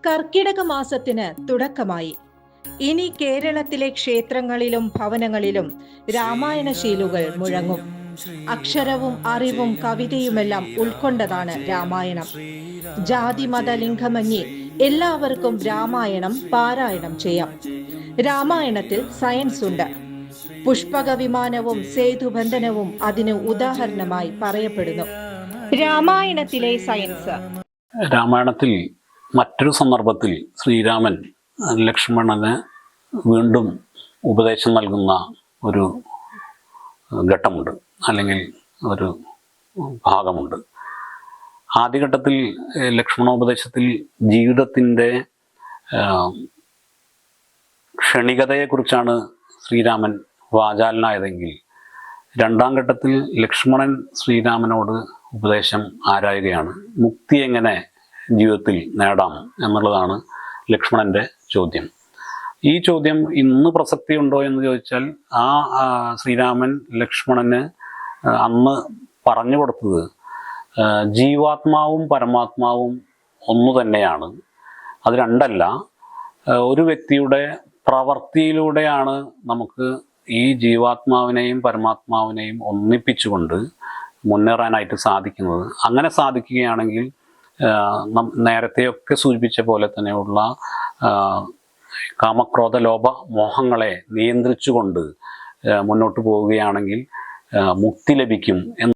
കർക്കിടക മാസത്തിന് തുടക്കമായി. ഇനി കേരളത്തിലെ ക്ഷേത്രങ്ങളിലും ഭവനങ്ങളിലും രാമായണ ശീലുകൾ മുഴങ്ങും. അക്ഷരവും അറിവും കവിതയുമെല്ലാം ഉൾക്കൊണ്ടതാണ് രാമായണം. ജാതി മത ലിംഗമന്യേ എല്ലാവർക്കും രാമായണം പാരായണം ചെയ്യാം. രാമായണത്തിൽ സയൻസ് ഉണ്ട്. പുഷ്പക വിമാനവും സേതുബന്ധനവും അതിന് ഉദാഹരണമായി പറയപ്പെടുന്നു. രാമായണത്തിലെ സയൻസ്. രാമായണത്തിൽ മറ്റൊരു സന്ദർഭത്തിൽ ശ്രീരാമൻ ലക്ഷ്മണന് വീണ്ടും ഉപദേശം നൽകുന്ന ഒരു ഘട്ടമുണ്ട്, അല്ലെങ്കിൽ ഒരു ഭാഗമുണ്ട്. ആദ്യഘട്ടത്തിൽ ലക്ഷ്മണോപദേശത്തിൽ ജീവിതത്തിൻ്റെ ക്ഷണികതയെക്കുറിച്ചാണ് ശ്രീരാമൻ വാചാലനായതെങ്കിൽ, രണ്ടാം ഘട്ടത്തിൽ ലക്ഷ്മണൻ ശ്രീരാമനോട് ഉപദേശം ആരായുകയാണ്. മുക്തി എങ്ങനെ ജീവിതത്തിൽ നേടാം എന്നുള്ളതാണ് ലക്ഷ്മണൻ്റെ ചോദ്യം. ഈ ചോദ്യം ഇന്ന് പ്രസക്തിയുണ്ടോ എന്ന് ചോദിച്ചാൽ, ശ്രീരാമൻ ലക്ഷ്മണന് അന്ന് പറഞ്ഞു കൊടുത്തത് ജീവാത്മാവും പരമാത്മാവും ഒന്നു തന്നെയാണ്, അത് രണ്ടല്ല. ഒരു വ്യക്തിയുടെ പ്രവൃത്തിയിലൂടെയാണ് നമുക്ക് ഈ ജീവാത്മാവിനെയും പരമാത്മാവിനെയും ഒന്നിപ്പിച്ചുകൊണ്ട് മുന്നേറാനായിട്ട് സാധിക്കുന്നത്. അങ്ങനെ സാധിക്കുകയാണെങ്കിൽ നേരത്തെയൊക്കെ സൂചിപ്പിച്ച പോലെ തന്നെയുള്ള കാമക്രോധ ലോഭ മോഹങ്ങളെ നിയന്ത്രിച്ചുകൊണ്ട് മുന്നോട്ട് പോവുകയാണെങ്കിൽ മുക്തി ലഭിക്കും എന്ന്